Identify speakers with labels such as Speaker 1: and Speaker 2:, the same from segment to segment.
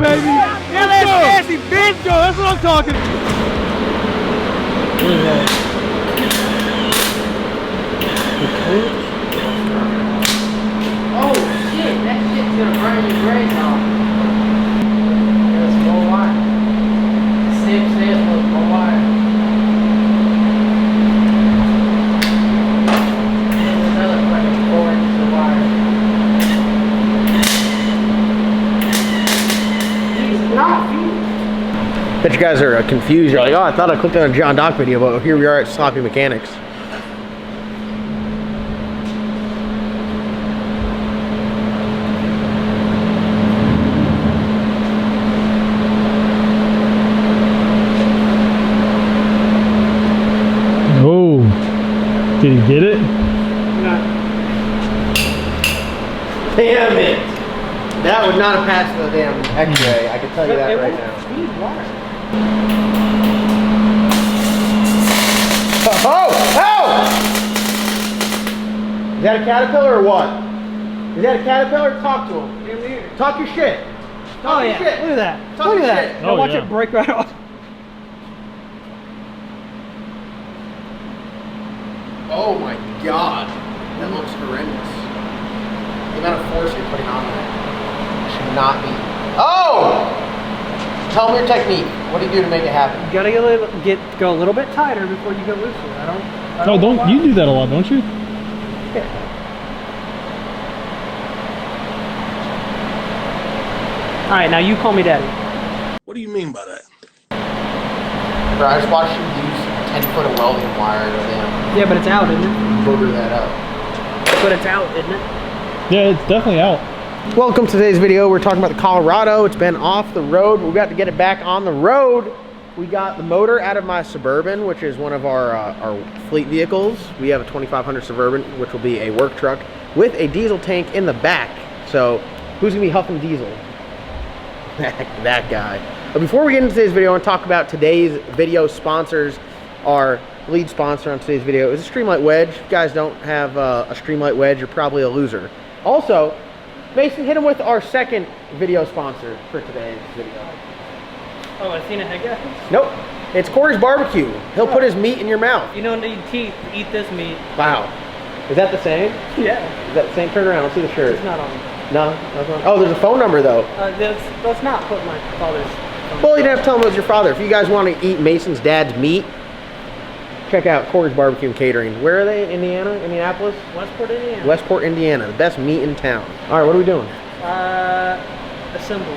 Speaker 1: baby. Nasty bitch, yo. That's what I'm talking about. Look at that.
Speaker 2: Oh shit, that shit's gonna burn your brains off. That's more wire. Sim says look, more wire. There's another fucking 4 inches of wire. He's not fused.
Speaker 3: Bet you guys are confused. You're like, oh, I thought I clicked on a John Doc video, but here we are at Sloppy Mechanics.
Speaker 1: Oh, did he get it?
Speaker 3: No. Damn it! That would not have passed the damn X-ray. I can tell you that right now. Oh! Oh! Is that a caterpillar or what? Is that a caterpillar? Talk to him. Talk your shit. Talk your shit.
Speaker 1: Look at that.
Speaker 3: Talk
Speaker 1: Look
Speaker 3: your
Speaker 1: at that.
Speaker 3: shit.
Speaker 1: Now watch it break right off.
Speaker 3: Oh my god. That looks horrendous. The amount of force you're putting on that should not be. Oh! Tell me your technique. What do you do to make it happen?
Speaker 2: You gotta go a little bit tighter before you go looser. I
Speaker 1: don't you do that a lot, don't you?
Speaker 2: Yeah. All right, now you call me daddy.
Speaker 4: What do you mean by that?
Speaker 3: Bro, I just watched you use 10 foot of welding wire to them.
Speaker 2: Yeah, but it's out, isn't it?
Speaker 3: Booger that up.
Speaker 2: But it's out, isn't it?
Speaker 1: Yeah, it's definitely out.
Speaker 3: Welcome to today's video. We're talking about the Colorado. It's been off the road. We got to get it back on the road. We got the motor out of my Suburban, which is one of our fleet vehicles. We have a 2500 Suburban, which will be a work truck with a diesel tank in the back. So who's gonna be huffing diesel? That guy. But before we get into today's video, I want to talk about today's video sponsors. Our lead sponsor on today's video is a Streamlight Wedge. If you guys don't have a Streamlight Wedge, you're probably a loser. Also, Mason, hit him with our second video sponsor for today's video.
Speaker 2: Oh, I seen a head guy?
Speaker 3: Nope. It's Corey's Barbecue. He'll put his meat in your mouth.
Speaker 2: You don't need teeth to eat this meat.
Speaker 3: Wow. Is that the same?
Speaker 2: Yeah.
Speaker 3: Is that the same? Turn around. Let's see the shirt.
Speaker 2: It's not on.
Speaker 3: No? That's not. Oh, there's a phone number, though.
Speaker 2: Let's not put my father's phone.
Speaker 3: Well, you didn't have to tell him it was your father. If you guys want to eat Mason's dad's meat, check out Corey's Barbecue and Catering. Where are they? Indiana? Indianapolis?
Speaker 2: Westport, Indiana.
Speaker 3: Westport, Indiana. The best meat in town. All right, what are we doing?
Speaker 2: Assemble.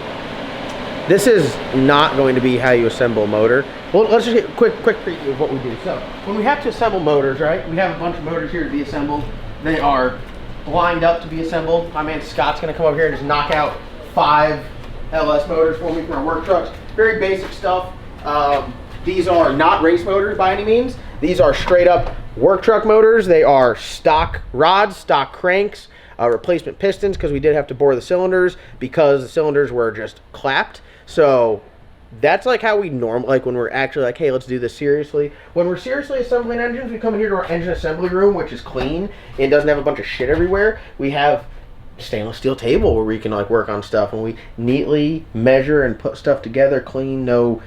Speaker 3: This is not going to be how you assemble a motor. Well, let's just get a quick preview of what we do. So, when we have to assemble motors, right? We have a bunch of motors here to be assembled. They are lined up to be assembled. My man Scott's gonna come over here and just knock out 5 LS motors for me for our work trucks. Very basic stuff. These are not race motors by any means. These are straight up work truck motors. They are stock rods, stock cranks, replacement pistons, because we did have to bore the cylinders because the cylinders were just clapped. So that's like how we like when we're actually like, hey, let's do this seriously. When we're seriously assembling engines, we come here to our engine assembly room, which is clean and doesn't have a bunch of shit everywhere. We have stainless steel table where we can like work on stuff, and we neatly measure and put stuff together clean. No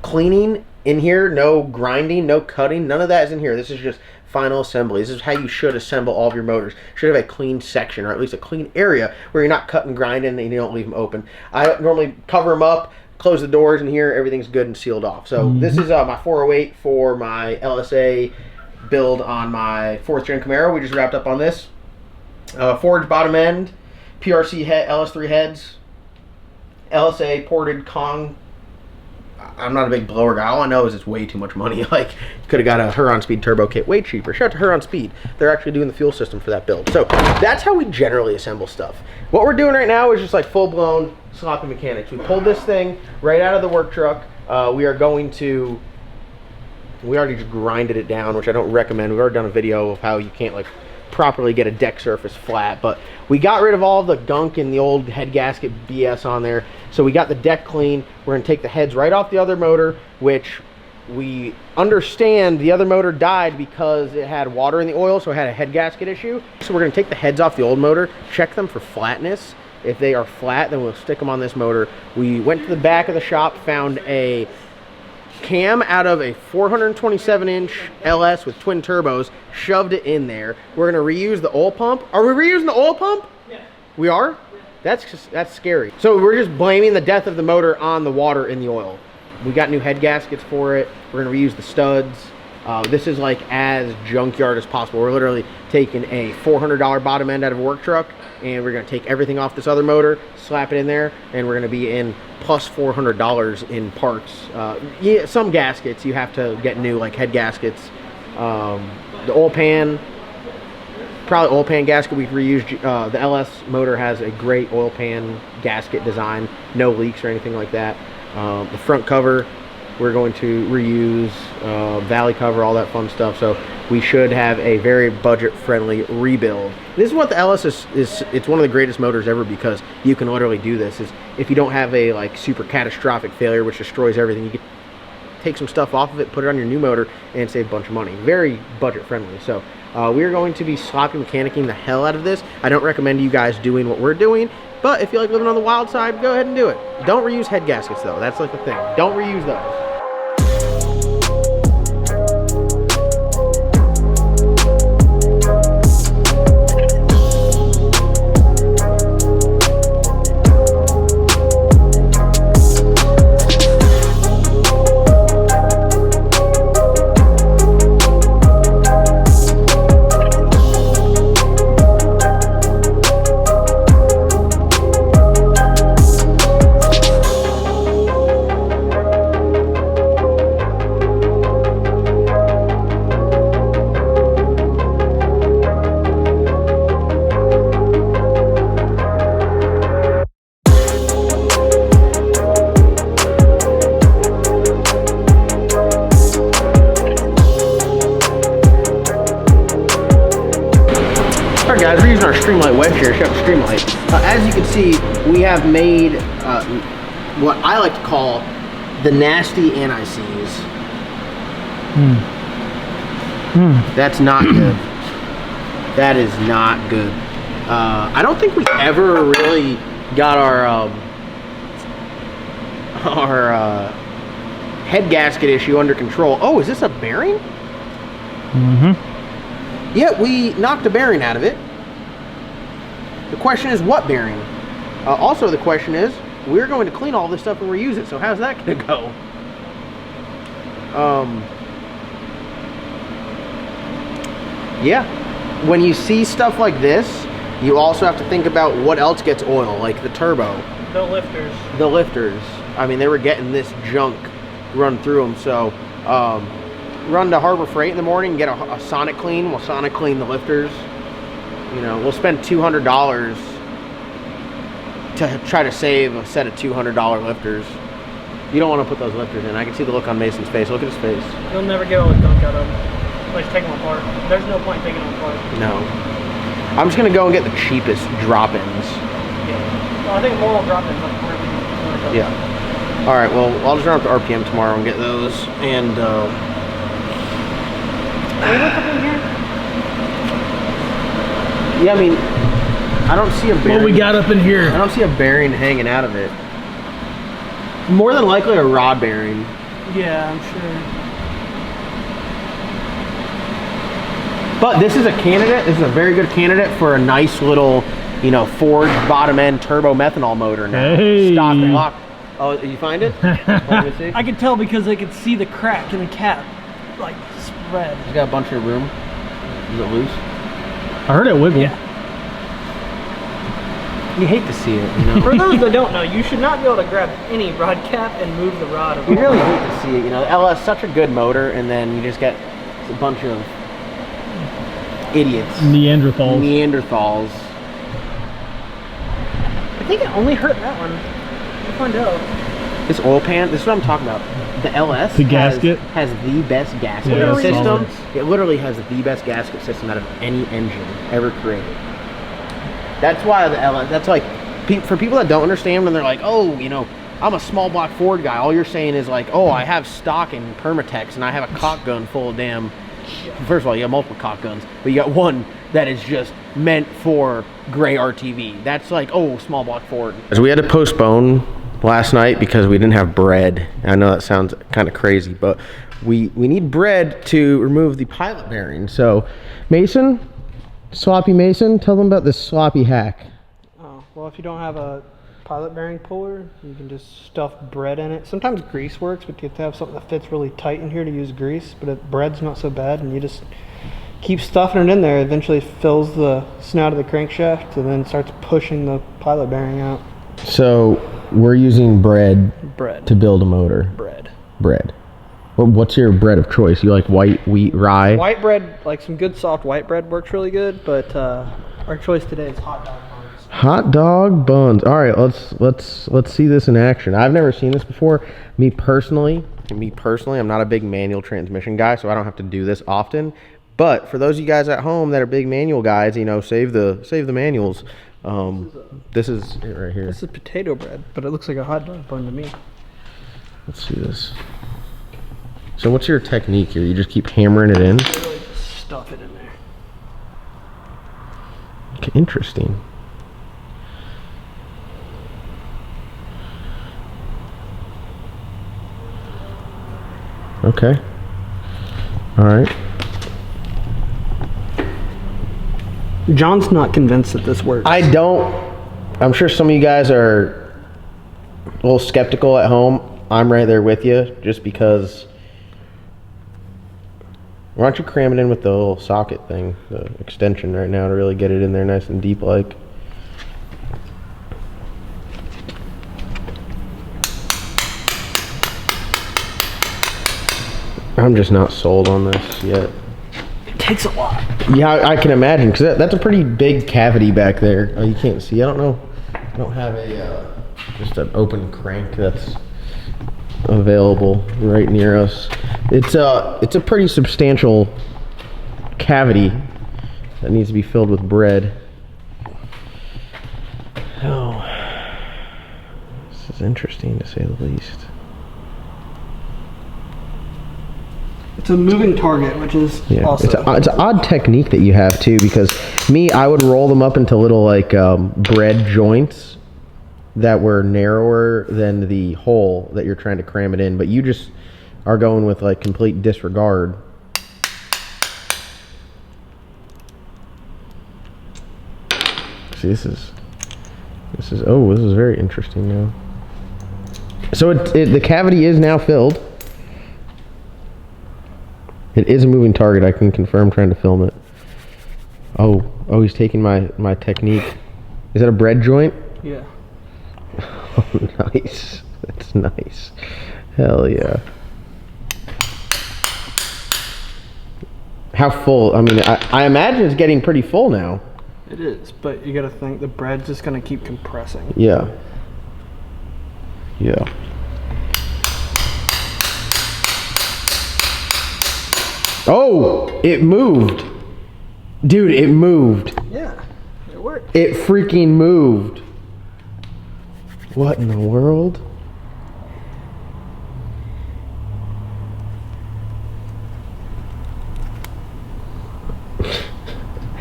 Speaker 3: cleaning in here, no grinding, no cutting, none of that is in here. This is just final assembly. This is how you should assemble all of your motors. You should have a clean section, or at least a clean area where you're not cutting, grinding, and you don't leave them open. I normally cover them up, close the doors in here, everything's good and sealed off. So this is my 408 for my LSA build on my 4th gen Camaro. We just wrapped up on this. Forged bottom end, PRC head, LS3 heads, LSA ported Kong. I'm not a big blower guy. All I know is it's way too much money. Like, could have got a Huron Speed turbo kit way cheaper. Shout out to Huron Speed. They're actually doing the fuel system for that build. So that's how we generally assemble stuff. What we're doing right now is just like full-blown sloppy mechanics. We pulled this thing right out of the work truck. We already just grinded it down, which I don't recommend. We've already done a video of how you can't like properly get a deck surface flat, but we got rid of all the gunk and the old head gasket BS on there. So we got the deck clean. We're gonna take the heads right off the other motor, which we understand the other motor died because it had water in the oil, so it had a head gasket issue. So we're gonna take the heads off the old motor, check them for flatness, If they are flat, then we'll stick them on this motor. We went to the back of the shop, found a cam out of a 427-inch LS with twin turbos, shoved it in there. We're gonna reuse the oil pump. Are we reusing the oil pump?
Speaker 1: Yeah.
Speaker 3: We are? That's scary. So we're just blaming the death of the motor on the water in the oil. We got new head gaskets for it. We're gonna reuse the studs. This is like as junkyard as possible. We're literally taking a $400 bottom end out of a work truck, and we're gonna take everything off this other motor, slap it in there, and we're gonna be in plus $400 in parts. Yeah, some gaskets you have to get new, like head gaskets. The oil pan, probably oil pan gasket we've reused. The LS motor has a great oil pan gasket design, no leaks or anything like that. The front cover, we're going to reuse, valley cover, all that fun stuff. So we should have a very budget-friendly rebuild. This is what the LS is. It's one of the greatest motors ever because you can literally do this. Is if you don't have a like super catastrophic failure which destroys everything, you can take some stuff off of it, put it on your new motor, and save a bunch of money. Very budget-friendly. So we are going to be sloppy mechanicking the hell out of this. I don't recommend you guys doing what we're doing, but if you like living on the wild side, go ahead and do it. Don't reuse head gaskets though. That's like the thing. Don't reuse those. Alright guys, we're using our Streamlight wedge here, Chef Streamlight. As you can see, we have made what I like to call the nasty anti-seize. That's not good. That is not good. I don't think we ever really got our head gasket issue under control. Oh, is this a bearing? Yeah, we knocked a bearing out of it. The question is, what bearing? Also, the question is, we're going to clean all this stuff and reuse it, so how's that going to go? Yeah. When you see stuff like this, you also have to think about what else gets oil, like the turbo.
Speaker 1: The lifters.
Speaker 3: The lifters. I mean, they were getting this junk run through them, so... run to Harbor Freight in the morning and get a sonic clean. We'll sonic clean the lifters. You know, we'll spend $200 to try to save a set of $200 lifters. You don't want to put those lifters in. I can see the look on Mason's face. Look at his face.
Speaker 1: You'll never get all the gunk out of them. Like, take them apart. There's no point in taking them apart.
Speaker 3: No. I'm just going to go and get the cheapest drop-ins.
Speaker 1: Yeah. Well, I think more drop-ins like 100.
Speaker 3: Yeah. All right, well, I'll just run up to RPM tomorrow and get those. And, yeah, I mean, I don't see a bearing.
Speaker 1: What we got up in here?
Speaker 3: I don't see a bearing hanging out of it. More than likely a rod bearing.
Speaker 1: Yeah, I'm sure.
Speaker 3: But this is a candidate. This is a very good candidate for a nice little, you know, forged bottom end turbo methanol motor now.
Speaker 5: Hey.
Speaker 3: Stock and lock. Oh, you find it? Let me see.
Speaker 1: I could tell because I could see the crack in the cap, like, spread.
Speaker 3: It's got a bunch of room. Is it loose?
Speaker 5: I heard it wiggle.
Speaker 1: Yeah.
Speaker 3: You hate to see it, you know.
Speaker 1: For those that don't know, you should not be able to grab any rod cap and move the rod.
Speaker 3: You really hate to see it, you know. The LS is such a good motor, and then you just get a bunch of idiots. Neanderthals.
Speaker 1: I think it only hurt that one. We'll find out.
Speaker 3: This oil pan, this is what I'm talking about. The LS has the best gasket system. It literally has the best gasket system out of any engine ever created. That's why the LS, that's like, for people that don't understand when they're like, oh, you know, I'm a small block Ford guy. All you're saying is like, oh, I have stock in Permatex and I have a cock gun full of damn First of all, you got multiple cock guns, but you got one that is just meant for gray RTV. That's like, oh, small block Ford. So we had to postpone last night because we didn't have bread. I know that sounds kind of crazy, but we need bread to remove the pilot bearing. So Mason, Sloppy Mason, tell them about this sloppy hack.
Speaker 5: Oh, well, if you don't have a pilot bearing puller, you can just stuff bread in it. Sometimes grease works, but you have to have something that fits really tight in here to use grease, but bread's not so bad, and you just keep stuffing it in there. Eventually it fills the snout of the crankshaft and then starts pushing the pilot bearing out.
Speaker 3: So we're using bread to build a motor. Bread. What's your bread of choice? You like white, wheat, rye?
Speaker 5: White bread, like some good soft white bread works really good, but our choice today is hot dog buns.
Speaker 3: Hot dog buns. All right, let's see this in action. I've never seen this before. Me personally, I'm not a big manual transmission guy, so I don't have to do this often. But for those of you guys at home that are big manual guys, you know, save the manuals. This is it right here.
Speaker 5: This is potato bread, but it looks like a hot dog bun to me.
Speaker 3: Let's see this. So what's your technique here? You just keep hammering it in?
Speaker 5: Literally just stuff it in there.
Speaker 3: Okay, interesting. Okay. All right.
Speaker 5: John's not convinced that this works.
Speaker 3: I'm sure some of you guys are a little skeptical at home. I'm right there with you, just because. Why don't you cram it in with the little socket thing, the extension right now, to really get it in there nice and deep like. I'm just not sold on this yet.
Speaker 5: It takes a lot.
Speaker 3: Yeah, I can imagine, because that's a pretty big cavity back there. Oh, you can't see. I don't know. I don't have just an open crank that's available right near us. It's a pretty substantial cavity that needs to be filled with bread. Oh, this is interesting to say the least.
Speaker 5: It's a moving target, which is also...
Speaker 3: It's an odd technique that you have too, because I would roll them up into little like bread joints that were narrower than the hole that you're trying to cram it in, but you just are going with like complete disregard. See, this is very interesting now. So the cavity is now filled. It is a moving target. I can confirm trying to film it. Oh, he's taking my technique. Is that a bread joint?
Speaker 5: Yeah.
Speaker 3: Oh, nice. That's nice. Hell yeah. How full? I mean, I imagine it's getting pretty full now.
Speaker 5: It is, but you gotta think the bread's just gonna keep compressing.
Speaker 3: Yeah. Yeah. Oh, it moved. Dude, it moved.
Speaker 5: Yeah, it worked.
Speaker 3: It freaking moved. What in the world?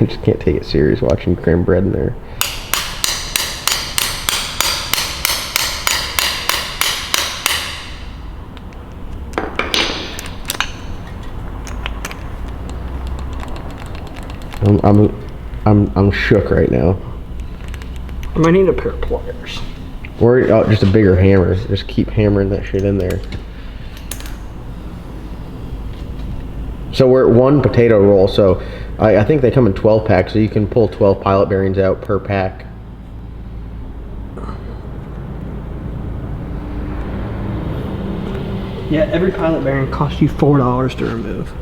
Speaker 3: I just can't take it serious watching cram bread in there. I'm shook right now.
Speaker 5: I might need a pair of pliers.
Speaker 3: Or just a bigger hammer. Just keep hammering that shit in there. So we're at one potato roll, so I think they come in 12 packs, so you can pull 12 pilot bearings out per pack.
Speaker 5: Yeah, every pilot bearing costs you $4 to remove.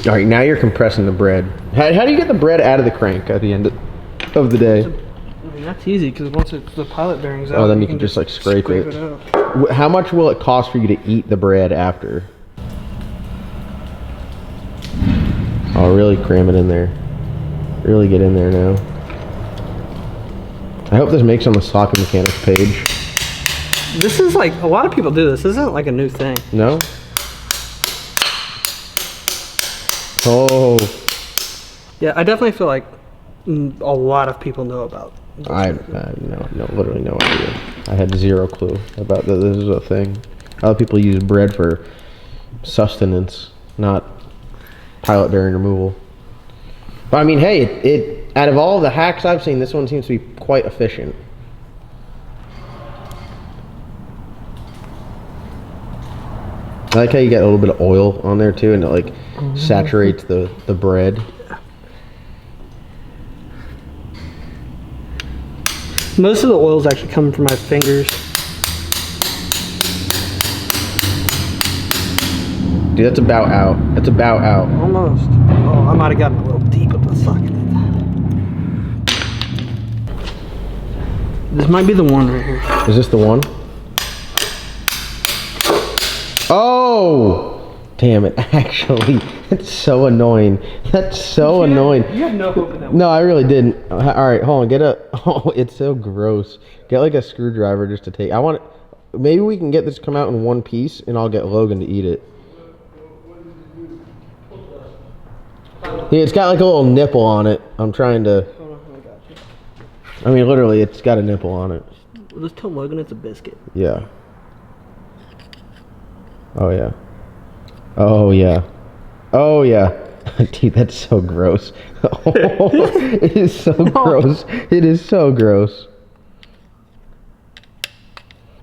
Speaker 3: All right, now you're compressing the bread. How do you get the bread out of the crank at the end of the day?
Speaker 5: I mean, that's easy, because once the pilot bearing's out,
Speaker 3: oh, then you can just like scrape it.
Speaker 5: Out.
Speaker 3: How much will it cost for you to eat the bread after? Oh, really cram it in there. Really get in there now. I hope this makes on the Sloppy Mechanics page.
Speaker 5: This is like, a lot of people do this. This isn't like a new thing.
Speaker 3: No? Oh.
Speaker 5: Yeah, I definitely feel like a lot of people know about this.
Speaker 3: I literally no idea. I had zero clue about that this is a thing. Other people use bread for sustenance, not pilot bearing removal. But I mean, hey, it out of all the hacks I've seen, this one seems to be quite efficient. I like how you get a little bit of oil on there too, and it like saturates the bread.
Speaker 5: Most of the oil is actually coming from my fingers.
Speaker 3: Dude, that's about out. That's about out.
Speaker 5: Almost. Oh, I might have gotten a little deep with the socket. This might be the one right here.
Speaker 3: Is this the one? Oh! Damn it, actually. It's so annoying. That's so annoying.
Speaker 5: You had no hope in that one.
Speaker 3: No, I really didn't. Alright, hold on. Get a... Oh, it's so gross. Get like a screwdriver just to take... I want... Maybe we can get this to come out in one piece and I'll get Logan to eat it. Yeah, it's got like a little nipple on it. I'm trying to...
Speaker 5: Hold on, I got you.
Speaker 3: I mean, literally, it's got a nipple on it.
Speaker 5: We'll just tell Logan it's a biscuit.
Speaker 3: Yeah. Oh, yeah. Oh, yeah. Oh, yeah. Dude, that's so gross. Oh, it is so gross. It is so gross.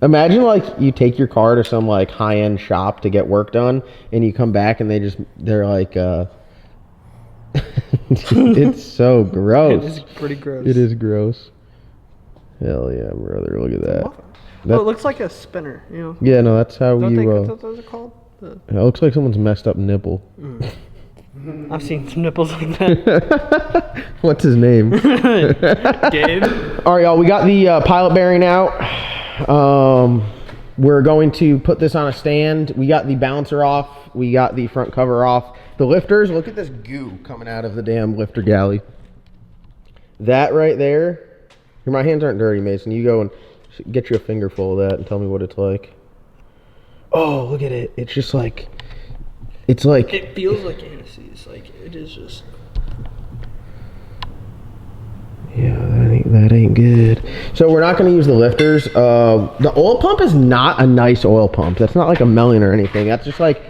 Speaker 3: Imagine, like, you take your car to some, like, high-end shop to get work done, and you come back and they're like, it's so gross.
Speaker 5: It is pretty gross.
Speaker 3: It is gross. Hell yeah, brother. Look at that.
Speaker 5: Oh, it looks like a spinner, you know?
Speaker 3: Yeah, no, that's how
Speaker 5: Don't
Speaker 3: you...
Speaker 5: think that's what those are called?
Speaker 3: It looks like someone's messed up nipple.
Speaker 5: I've seen some nipples like that.
Speaker 3: What's his name?
Speaker 5: Gabe.
Speaker 3: All right, y'all. We got the pilot bearing out. We're going to put this on a stand. We got the balancer off. We got the front cover off. The lifters. Look at this goo coming out of the damn lifter galley. That right there. Here, my hands aren't dirty, Mason. You go and get you a finger full of that and tell me what it's like. Oh, look at it. It's just like... It's like...
Speaker 5: It feels like anise. Like, it is just...
Speaker 3: Yeah, that ain't good. So we're not going to use the lifters. The oil pump is not a nice oil pump. That's not like a Melon or anything. That's just like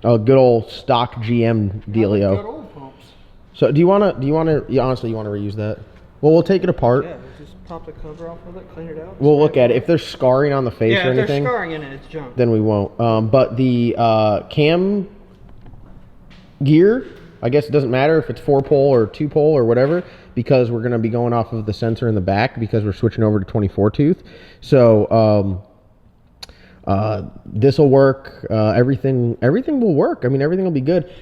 Speaker 3: a good old stock GM dealio.
Speaker 5: Good old pumps.
Speaker 3: So do you want to honestly, you want to reuse that? Well, we'll take it apart.
Speaker 5: Yeah, just pop the cover off of it, clean it out.
Speaker 3: We'll look at it. If there's scarring on the face or
Speaker 5: if
Speaker 3: anything,
Speaker 5: there's scarring in it, it's junk.
Speaker 3: then we won't. But the cam gear, I guess it doesn't matter if it's 4-pole or 2-pole or whatever, because we're going to be going off of the sensor in the back because we're switching over to 24 tooth. So this will work. Everything will work. I mean, everything will be good.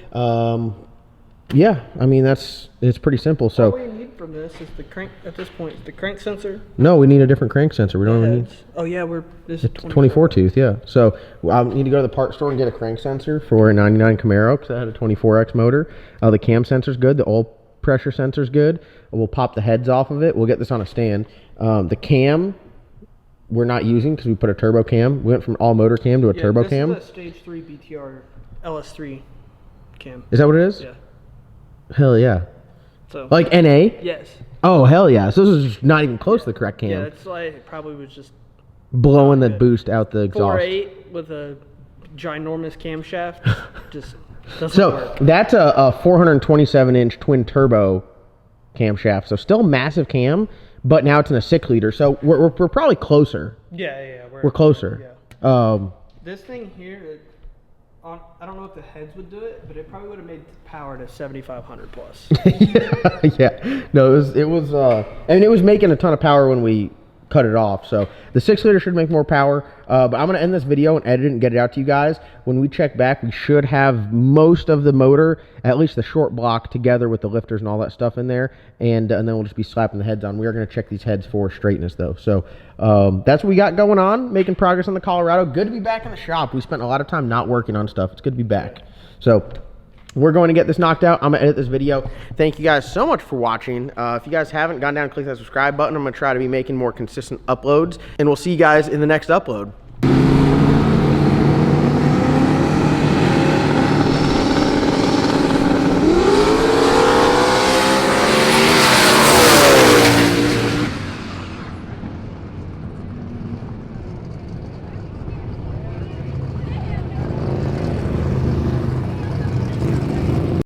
Speaker 3: Yeah, I mean, it's pretty simple. So
Speaker 5: all we need from this is the crank. At this point, the crank sensor.
Speaker 3: no, we need a different crank sensor. We don't even need.
Speaker 5: Oh yeah, this is
Speaker 3: 24 tooth, yeah. So I need to go to the part store and get a crank sensor for a 99 Camaro because I had a 24X motor. The cam sensor's good. The oil pressure sensor's good. We'll pop the heads off of it. We'll get this on a stand. The cam we're not using because we put a turbo cam. We went from all motor cam to a turbo cam.
Speaker 5: This is a stage 3 BTR LS3 cam.
Speaker 3: Is that what it is?
Speaker 5: Yeah.
Speaker 3: Hell yeah.
Speaker 5: So
Speaker 3: Like NA?
Speaker 5: yes.
Speaker 3: Oh, hell yeah. So this is not even close to the correct cam.
Speaker 5: Yeah, it's like it probably was just
Speaker 3: Blowing the boost out the exhaust.
Speaker 5: 4.8 with a ginormous camshaft. Just doesn't
Speaker 3: So
Speaker 5: work.
Speaker 3: that's a 427-inch twin turbo camshaft. So still massive cam, but now it's in a 6-liter. So we're probably closer.
Speaker 5: Yeah.
Speaker 3: We're closer.
Speaker 5: Yeah. This thing here, I don't know if the heads would do it, but it probably would have made power to 7,500 plus.
Speaker 3: Yeah. No, it was. I mean, it was making a ton of power when we cut it off. So the 6-liter should make more power. But I'm gonna end this video and edit it and get it out to you guys. When we check back, we should have most of the motor, at least the short block, together with the lifters and all that stuff in there, and then we'll just be slapping the heads on. We are gonna check these heads for straightness though. So that's what we got going on, making progress on the Colorado. Good to be back in the shop. We spent a lot of time not working on stuff. It's good to be back. So we're going to get this knocked out. I'm going to edit this video. Thank you guys so much for watching. If you guys haven't gone down and clicked that subscribe button, I'm going to try to be making more consistent uploads. And we'll see you guys in the next upload.